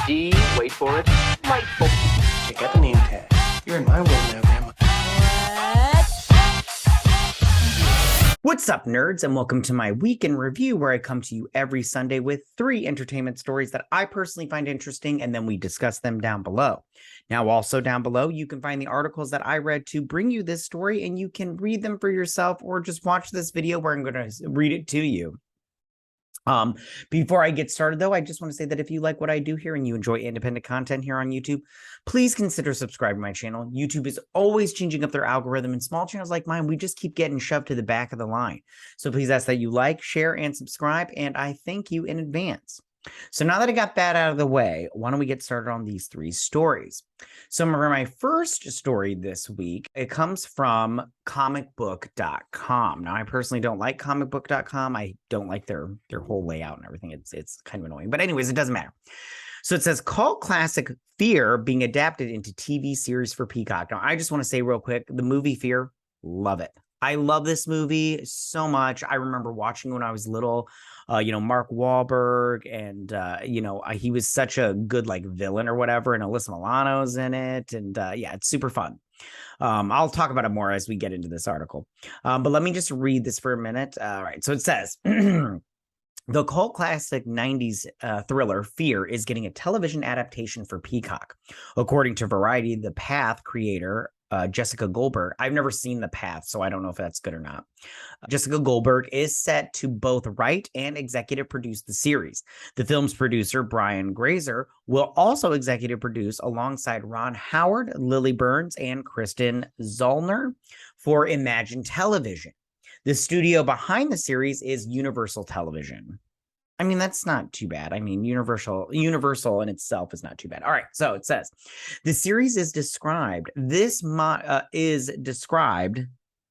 D, wait for it, delightful. Check out the name tag. You're in my world now, Grandma. What's up, nerds, and welcome to my week in review, where I come to you every Sunday with 3 entertainment stories that I personally find interesting, and then we discuss them down below. Now, also down below, you can find the articles that I read to bring you this story, and you can read them for yourself or just watch this video where I'm going to read it to you. Before I get started, though, I just want to say that if you like what I do here and you enjoy independent content here on YouTube, please consider subscribing to my channel. YouTube is always changing up their algorithm, and small channels like mine, we just keep getting shoved to the back of the line. So please ask that you like, share, and subscribe, and I thank you in advance. So now that I got that out of the way, why don't we get started on these 3 stories? So for my first story this week, it comes from comicbook.com. Now, I personally don't like comicbook.com. I don't like their whole layout and everything. It's kind of annoying. But anyways, it doesn't matter. So it says, cult classic Fear being adapted into TV series for Peacock. Now, I just want to say real quick, the movie Fear, love it. I love this movie so much. I remember watching when I was little. Mark Wahlberg, and he was such a good villain or whatever, and Alyssa Milano's in it, and yeah, it's super fun. I'll talk about it more as we get into this article, but let me just read this for a minute. All right, so it says the cult classic 90s thriller Fear is getting a television adaptation for Peacock. According to Variety, The Path creator Jessica Goldberg. I've never seen The Path, so I don't know if that's good or not. Jessica Goldberg is set to both write and executive produce the series. The film's producer, Brian Grazer, will also executive produce alongside Ron Howard, Lily Burns, and Kristen Zollner for Imagine Television. The studio behind the series is Universal Television. I mean, that's not too bad. I mean, Universal in itself is not too bad. All right, so it says, the series is described.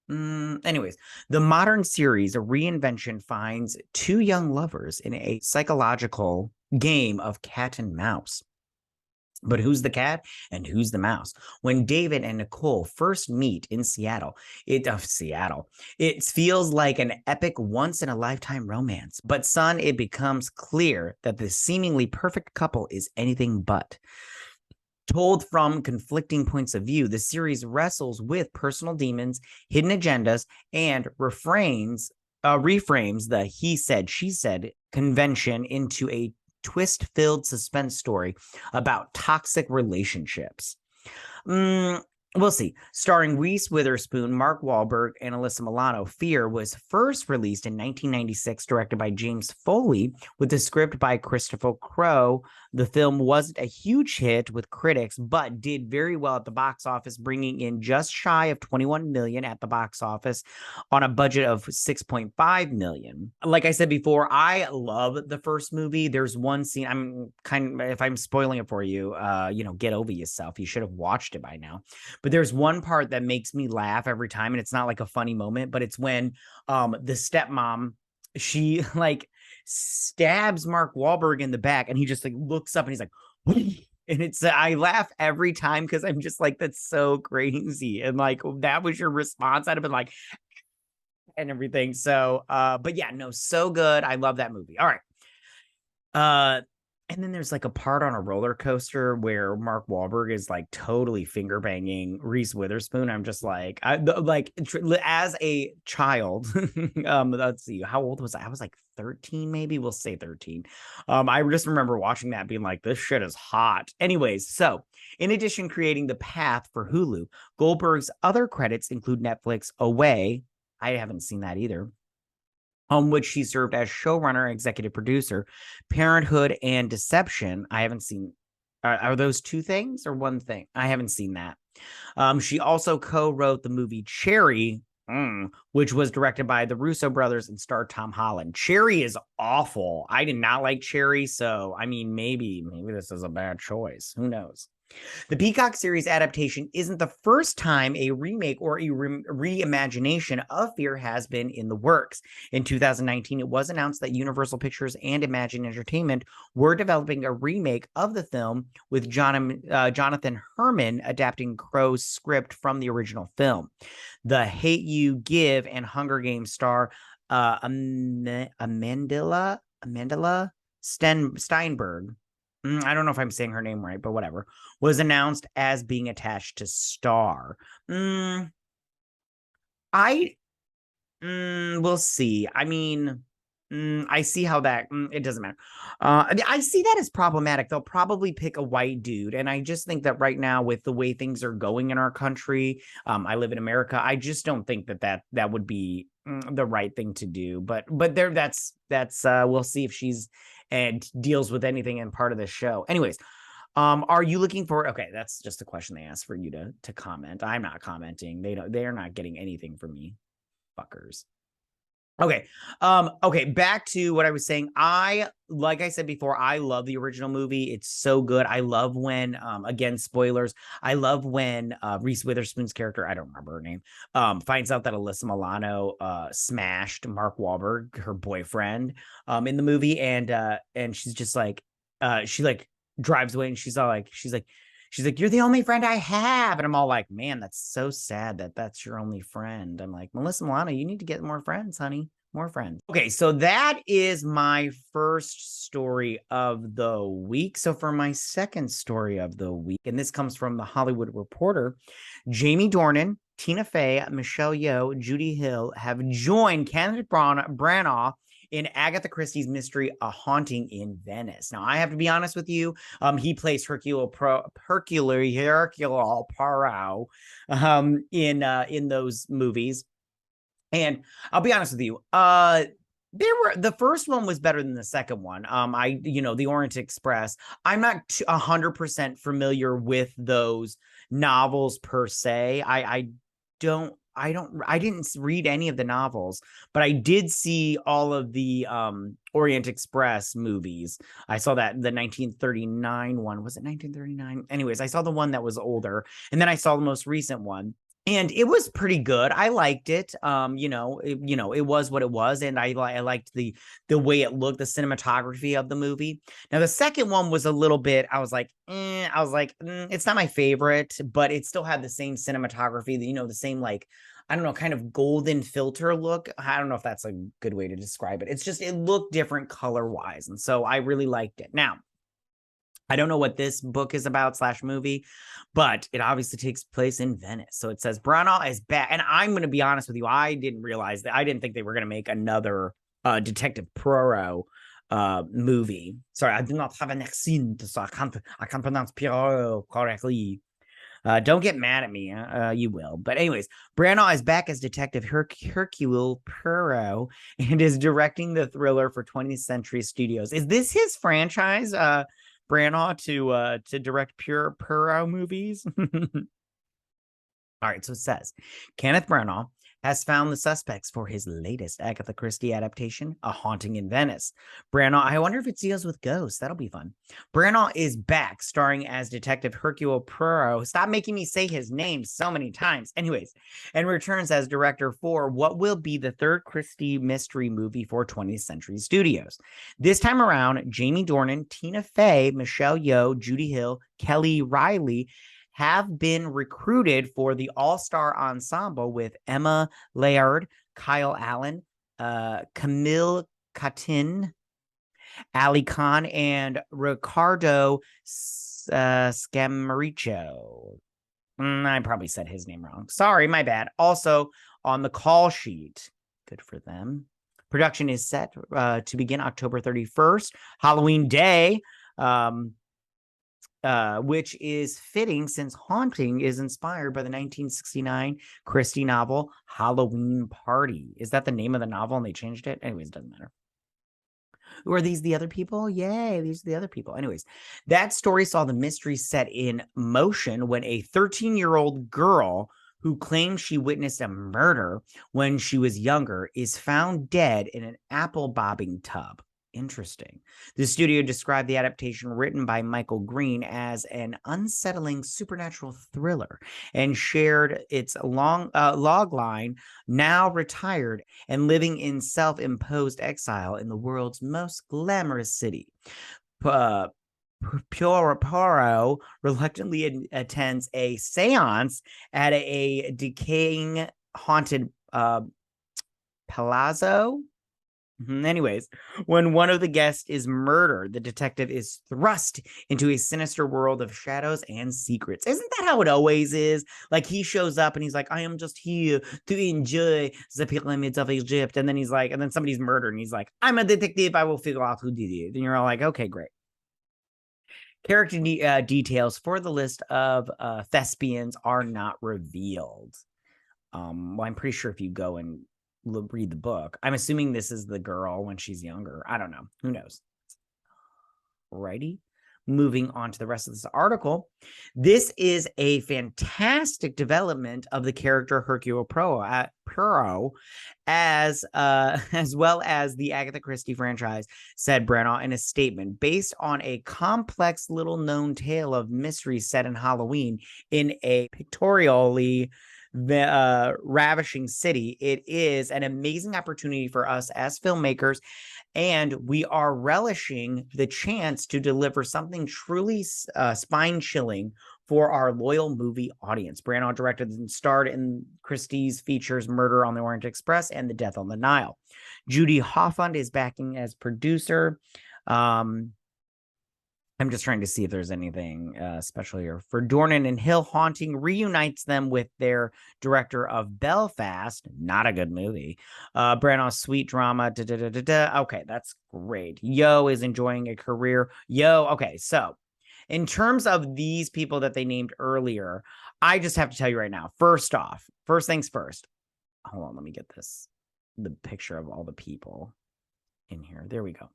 Anyways, the modern series, a reinvention, finds 2 young lovers in a psychological game of cat and mouse. But who's the cat and who's the mouse? When David and Nicole first meet in Seattle, it feels like an epic once-in-a-lifetime romance. But son, it becomes clear that the seemingly perfect couple is anything but. Told from conflicting points of view, the series wrestles with personal demons, hidden agendas, and reframes the he said, she said convention into a twist-filled suspense story about toxic relationships. We'll see. Starring Reese Witherspoon, Mark Wahlberg, and Alyssa Milano, Fear was first released in 1996, directed by James Foley, with the script by Christopher Crowe. The film wasn't a huge hit with critics, but did very well at the box office, bringing in just shy of $21 million at the box office on a budget of $6.5 million. Like I said before, I love the first movie. There's one scene, if I'm spoiling it for you, get over yourself. You should have watched it by now. But there's one part that makes me laugh every time, and it's not like a funny moment, but it's when the stepmom, she stabs Mark Wahlberg in the back, and he just looks up and he's like, and it's I laugh every time because I'm just like, that's so crazy. And that was your response, I'd have been like, and everything. So but yeah, no, so good. I love that movie. All right. And then there's a part on a roller coaster where Mark Wahlberg is totally finger banging Reese Witherspoon. I'm just as a child, let's see, how old was I? I was 13, maybe. We'll say 13. I just remember watching that being like, this shit is hot. Anyways, so in addition, creating The Path for Hulu, Goldberg's other credits include Netflix Away. I haven't seen that either. On which she served as showrunner, executive producer, Parenthood, and Deception. I haven't seen. Are those 2 things or one thing? I haven't seen that. She also co-wrote the movie Cherry, which was directed by the Russo brothers and starred Tom Holland. Cherry is awful. I did not like Cherry, so I mean, maybe this is a bad choice. Who knows? The Peacock series adaptation isn't the first time a remake or a reimagination of Fear has been in the works. In 2019, it was announced that Universal Pictures and Imagine Entertainment were developing a remake of the film, with Jonathan Herman adapting Crowe's script from the original film. The Hate You Give and Hunger Games star Amandla Steinberg I don't know if I'm saying her name right, but whatever, was announced as being attached to Star. I we'll see. I mean, I see how that it doesn't matter. I see that as problematic. They'll probably pick a white dude, and I just think that right now, with the way things are going in our country, I live in America. I just don't think that would be the right thing to do. But there, that's we'll see if she's and deals with anything in part of the show. Anyways, are you looking for? Okay, that's just a question they asked for you to comment. I'm not commenting. They're not getting anything from me. Fuckers. Okay. Okay, back to what I was saying. Like I said before, I love the original movie. It's so good. I love when again, spoilers. I love when Reese Witherspoon's character, I don't remember her name, finds out that Alyssa Milano smashed Mark Wahlberg, her boyfriend, in the movie, and she's just like she like drives away and she's like, you're the only friend I have. And I'm all like, man, that's so sad that that's your only friend. I'm like, Melissa Milano, you need to get more friends, honey. More friends. Okay, so that is my first story of the week. So for my second story of the week, and this comes from the Hollywood Reporter, Jamie Dornan, Tina Fey, Michelle Yeoh, Judy Hill have joined Kenneth Branagh in Agatha Christie's mystery, A Haunting in Venice. Now, I have to be honest with you. He plays Hercule Poirot in those movies. And I'll be honest with you. The first one was better than the second one. The Orient Express. I'm not 100% familiar with those novels per se. I didn't read any of the novels, but I did see all of the Orient Express movies. I saw that the 1939 one. Was it 1939? Anyways, I saw the one that was older, and then I saw the most recent one. And it was pretty good. I liked it. It was what it was, and I liked the way it looked, the cinematography of the movie. Now, the second one was a little bit. I was like, it's not my favorite, but it still had the same cinematography. The same like, I don't know, kind of golden filter look. I don't know if that's a good way to describe it. It's just it looked different color wise, and so I really liked it. Now, I don't know what this book is about / movie, but it obviously takes place in Venice. So it says Branagh is back. And I'm going to be honest with you. I didn't realize that. I didn't think they were going to make another Detective Poirot movie. Sorry, I do not have an accent, so I can't pronounce Poirot correctly. Don't get mad at me. You will. But anyways, Branagh is back as Detective Hercule Poirot and is directing the thriller for 20th Century Studios. Is this his franchise? Branagh to direct pure Poirot movies. All right, so it says Kenneth Branagh has found the suspects for his latest Agatha Christie adaptation, A Haunting in Venice. Branagh, I wonder if it deals with ghosts. That'll be fun. Branagh is back, starring as Detective Hercule Poirot. Stop making me say his name so many times. Anyways, and returns as director for what will be the third Christie mystery movie for 20th Century Studios. This time around, Jamie Dornan, Tina Fey, Michelle Yeoh, Judy Hill, Kelly Riley have been recruited for the all-star ensemble with Emma Laird, Kyle Allen, Camille Catin, Ali Khan, and Ricardo Scamaricio. I probably said his name wrong. Sorry, my bad. Also, on the call sheet, good for them. Production is set to begin October 31st, Halloween Day. Which is fitting since Haunting is inspired by the 1969 Christie novel Halloween Party. Is that the name of the novel and they changed it? Anyways, it doesn't matter. Who are these the other people? Yay, these are the other people. Anyways, that story saw the mystery set in motion when a 13-year-old girl who claims she witnessed a murder when she was younger is found dead in an apple bobbing tub. Interesting. The studio described the adaptation written by Michael Green as an unsettling supernatural thriller and shared its log line, now retired and living in self-imposed exile in the world's most glamorous city. Poirot reluctantly attends a seance at a decaying haunted palazzo. Anyways, when one of the guests is murdered, the detective is thrust into a sinister world of shadows and secrets. Isn't that how it always is? Like, he shows up and he's like, I am just here to enjoy the pyramids of Egypt. And then he's like, and then somebody's murdered and he's like, I'm a detective. I will figure out who did it. And you're all like, okay, great. Character details for the list of thespians are not revealed. Well, I'm pretty sure if you go and read the book, I'm assuming this is the girl when she's younger. I don't know. Who knows? Righty. Moving on to the rest of this article. This is a fantastic development of the character Hercule Poirot, as well as the Agatha Christie franchise, said Branagh in a statement. Based on a complex little known tale of mystery set in Halloween in a pictorially ravishing city, it is an amazing opportunity for us as filmmakers, and we are relishing the chance to deliver something truly spine-chilling for our loyal movie audience. Branagh directed and starred in Christie's features Murder on the Orient Express and The Death on the Nile. Judy Hoffund is backing as producer. I'm just trying to see if there's anything special here. For Dornan and Hill, Haunting reunites them with their director of Belfast. Not a good movie. Branagh's sweet drama. Okay, that's great. Yeoh is enjoying a career. Yeoh, okay, so in terms of these people that they named earlier, I just have to tell you right now, first things first. Hold on, let me get the picture of all the people in here. There we go.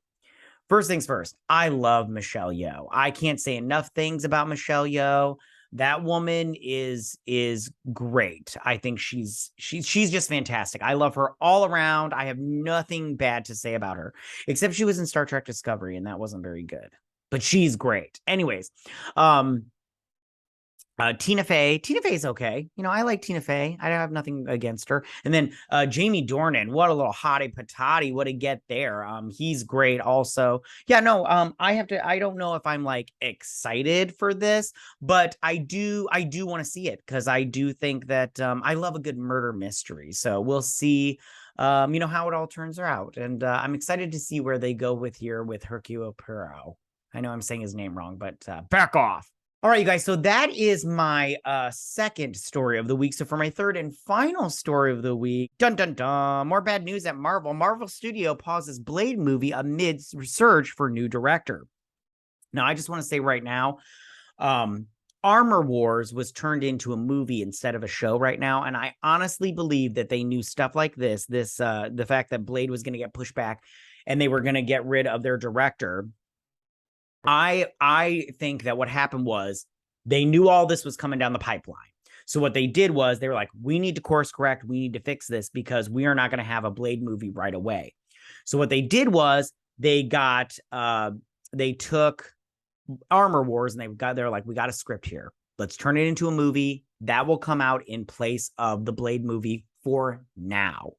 First things first, I love Michelle Yeoh. I can't say enough things about Michelle Yeoh. That woman is great. I think she's just fantastic. I love her all around. I have nothing bad to say about her, except she was in Star Trek Discovery, and that wasn't very good. But she's great. Anyways, Tina Fey. Tina Fey's okay. You know, I like Tina Fey. I have nothing against her. And then Jamie Dornan. What a little hottie patati. What a get there. He's great also. Yeah, no, I don't know if I'm like excited for this, but I do want to see it because I do think that I love a good murder mystery. So we'll see how it all turns out. And I'm excited to see where they go with Hercule Poirot. I know I'm saying his name wrong, but back off. All right, you guys. So that is my second story of the week. So for my third and final story of the week, dun dun dun, more bad news at Marvel. Marvel Studio pauses Blade movie amid search for new director. Now, I just want to say right now, Armor Wars was turned into a movie instead of a show right now, and I honestly believe that they knew stuff like this, the fact that Blade was going to get pushed back, and they were going to get rid of their director. I think that what happened was they knew all this was coming down the pipeline. So what they did was they were like, we need to course correct. We need to fix this because we are not going to have a Blade movie right away. So what they did was they took Armor Wars and they're like, we got a script here. Let's turn it into a movie that will come out in place of the Blade movie for now.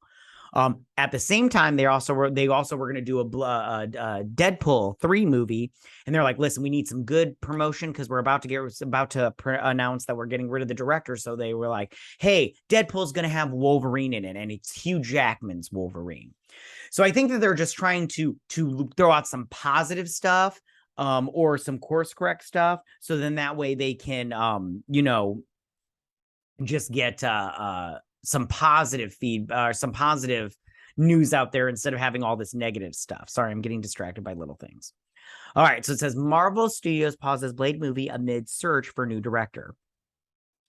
At the same time, they also were going to do a Deadpool 3 movie, and they're like, listen, we need some good promotion because we're about to announce that we're getting rid of the director. So they were like, hey, Deadpool's going to have Wolverine in it, and it's Hugh Jackman's Wolverine. So I think that they're just trying to throw out some positive stuff, or some course correct stuff, so then that way they can just get some positive some positive news out there instead of having all this negative stuff. Sorry, I'm getting distracted by little things. All right, so it says Marvel Studios pauses Blade movie amid search for new director.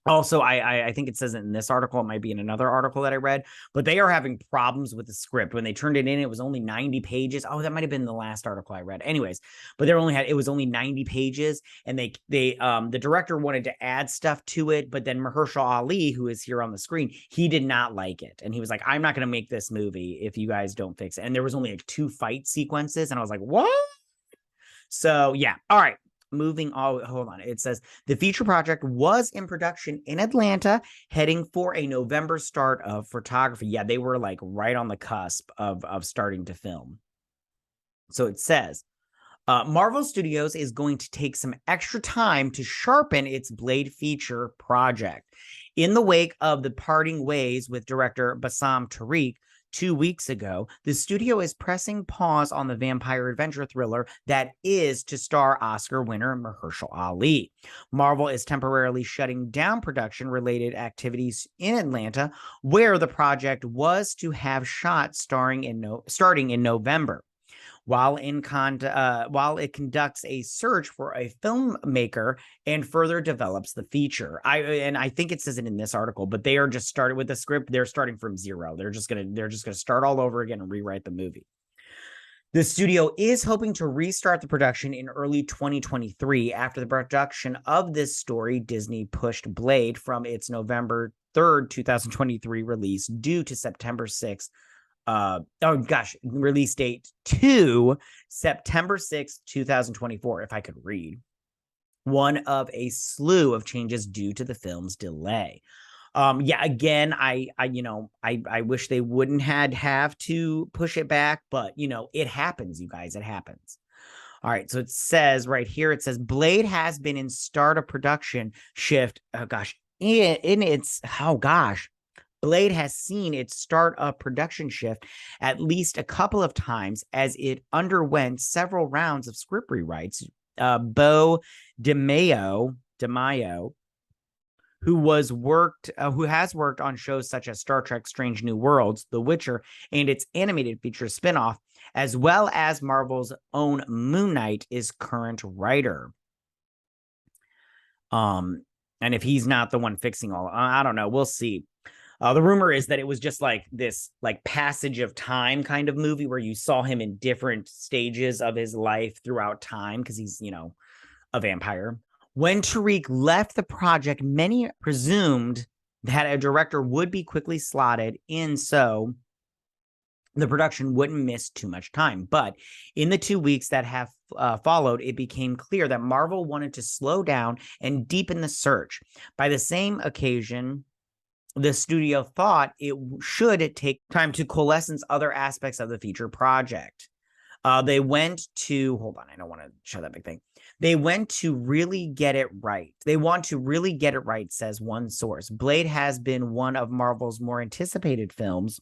Also, I think it says it in this article. It might be in another article that I read, but they are having problems with the script. When they turned it in, it was only 90 pages. Oh, that might have been the last article I read. Anyways, but it was only 90 pages, and the director wanted to add stuff to it, but then Mahershala Ali, who is here on the screen, he did not like it, and he was like, "I'm not going to make this movie if you guys don't fix it." And there was only like 2 fight sequences, and I was like, "What?" So yeah, all right. Moving on, hold on. It says the feature project was in production in Atlanta, heading for a November start of photography. Yeah, they were like right on the cusp of starting to film. So it says Marvel Studios is going to take some extra time to sharpen its Blade feature project. In the wake of the parting ways with director Bassam Tariq, 2 weeks ago, the studio is pressing pause on the vampire adventure thriller that is to star Oscar winner Mahershala Ali. Marvel is temporarily shutting down production-related activities in Atlanta, where the project was to have shots starting in November. While it conducts a search for a filmmaker and further develops the feature. I think it says it in this article, but they are just started with the script. They're starting from zero. They're just gonna start all over again and rewrite the movie. The studio is hoping to restart the production in early 2023. After the production of this story, Disney pushed Blade from its November 3rd, 2023 release due to September 6th. Release date to September 6th, 2024, if I could read. One of a slew of changes due to the film's delay. Again, I wish they wouldn't have to push it back, but it happens, you guys, it happens. All right, so it says right here, it says Blade has been in start of production shift. Blade has seen its start-up production shift at least a couple of times as it underwent several rounds of script rewrites. Bo DeMaio, who has worked on shows such as Star Trek Strange New Worlds, The Witcher, and its animated feature spinoff, as well as Marvel's own Moon Knight, is current writer. And if he's not the one fixing all, I don't know. We'll see. The rumor is that it was just like this passage of time kind of movie where you saw him in different stages of his life throughout time because he's, a vampire. When Tariq left the project, many presumed that a director would be quickly slotted in so the production wouldn't miss too much time. But in the 2 weeks that have followed, it became clear that Marvel wanted to slow down and deepen the search. By the same occasion, the studio thought it should take time to coalesce other aspects of the feature project. They went to, hold on, I don't want to show that big thing. They went to really get it right. They want to really get it right, says one source. Blade has been one of Marvel's more anticipated films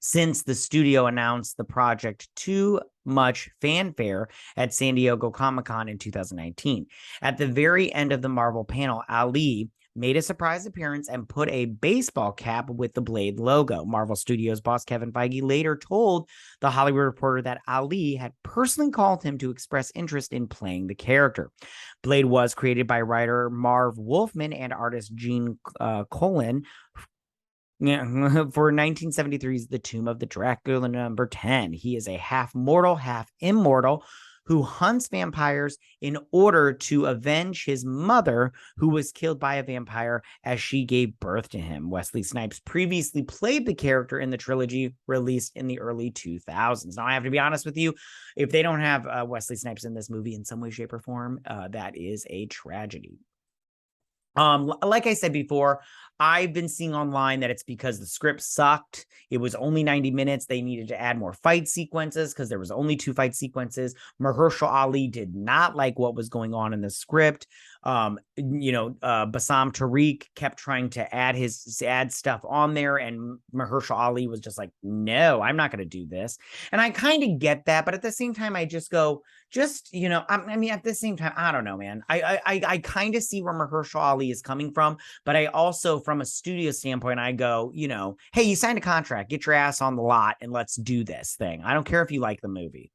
since the studio announced the project too much fanfare at San Diego Comic-Con in 2019. At the very end of the Marvel panel, Ali made a surprise appearance and put a baseball cap with the Blade logo. Marvel Studios boss Kevin Feige later told The Hollywood Reporter that Ali had personally called him to express interest in playing the character. Blade was created by writer Marv Wolfman and artist Gene Colan for 1973's The Tomb of the Dracula number 10. He is a half mortal, half immortal who hunts vampires in order to avenge his mother, who was killed by a vampire as she gave birth to him. Wesley Snipes previously played the character in the trilogy released in the early 2000s. Now, I have to be honest with you, if they don't have Wesley Snipes in this movie in some way, shape, or form, that is a tragedy. Like I said before, I've been seeing online that it's because the script sucked. It was only 90 minutes. They needed to add more fight sequences because there was only 2 fight sequences. Mahershala Ali did not like what was going on in the script. Bassam Tariq kept trying to add stuff on there, and Mahershala Ali was just like, no, I'm not going to do this. And I kind of get that, but at the same time, I just go, at the same time, I don't know, man. I kind of see where Mahershala Ali is coming from, but I also, from a studio standpoint, I go, hey, you signed a contract, get your ass on the lot and let's do this thing. I don't care if you like the movie.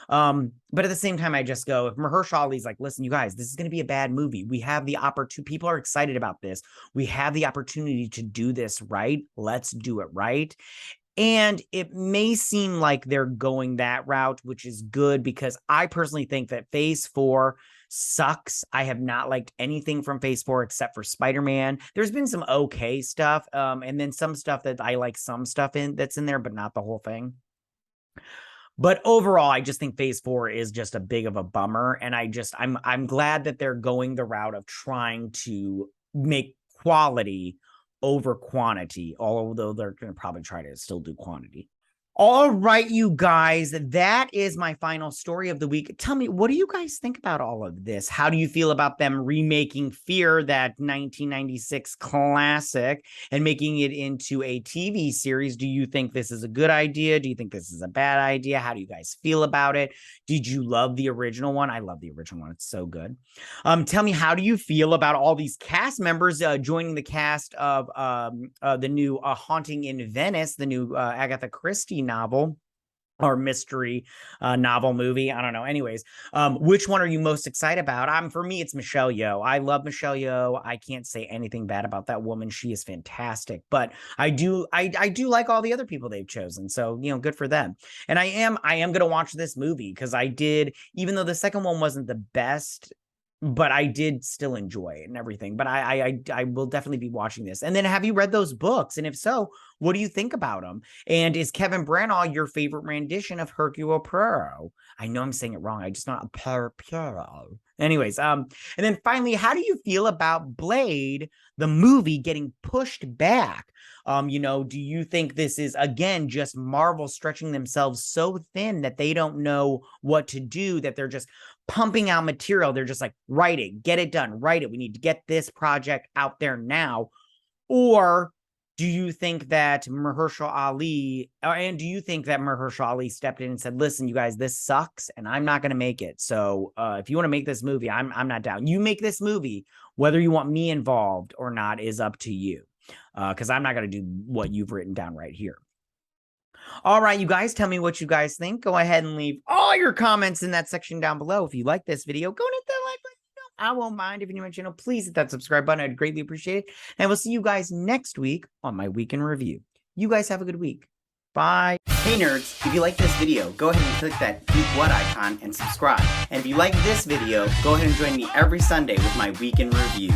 But at the same time, I just go, if Mahershala Ali's like, listen, you guys, this is going to be a bad movie. We have the opportunity. People are excited about this. We have the opportunity to do this right. Let's do it right. And it may seem like they're going that route, which is good because I personally think that Phase 4 sucks. I have not liked anything from Phase 4 except for Spider-Man. There's been some okay stuff, and then some stuff that I like some stuff that's in there, but not the whole thing. But overall, I just think Phase 4 is just a big of a bummer. And I'm glad that they're going the route of trying to make quality over quantity, although they're going to probably try to still do quantity. All right, you guys, that is my final story of the week. Tell me, what do you guys think about all of this? How do you feel about them remaking Fear, that 1996 classic, and making it into a TV series? Do you think this is a good idea? Do you think this is a bad idea? How do you guys feel about it? Did you love the original one? I love the original one. It's so good. Tell me, how do you feel about all these cast members joining the cast of the new Haunting in Venice, the new Agatha Christie novel or mystery novel movie? I don't know. Anyways, which one are you most excited about? For me, it's Michelle Yeoh. I love Michelle Yeoh. I can't say anything bad about that woman. She is fantastic. But I do like all the other people they've chosen. So, good for them. And I am gonna watch this movie because even though the second one wasn't the best, but I did still enjoy it and everything. But I will definitely be watching this. And then, have you read those books? And if so, what do you think about them? And is Kevin Branagh your favorite rendition of Hercule Poirot? I know I'm saying it wrong. I just not Poirot. Anyways, and then finally, how do you feel about Blade, the movie, getting pushed back? Do you think this is, again, just Marvel stretching themselves so thin that they don't know what to do, that they're just pumping out material? They're just like, write it, get it done, write it. We need to get this project out there now. Or do you think that Mahershala Ali stepped in and said, listen, you guys, this sucks and I'm not going to make it. So if you want to make this movie, I'm not down. You make this movie, whether you want me involved or not is up to you. Because I'm not going to do what you've written down right here. All right, you guys, tell me what you guys think. Go ahead and leave all your comments in that section down below. If you like this video, go and hit that like button. I won't mind. If you're new to my channel, please hit that subscribe button. I'd greatly appreciate it. And I will see you guys next week on my week in review. You guys have a good week. Bye. Hey nerds, if you like this video, go ahead and click that Geek What icon and subscribe. And if you like this video, go ahead and join me every Sunday with my week in review.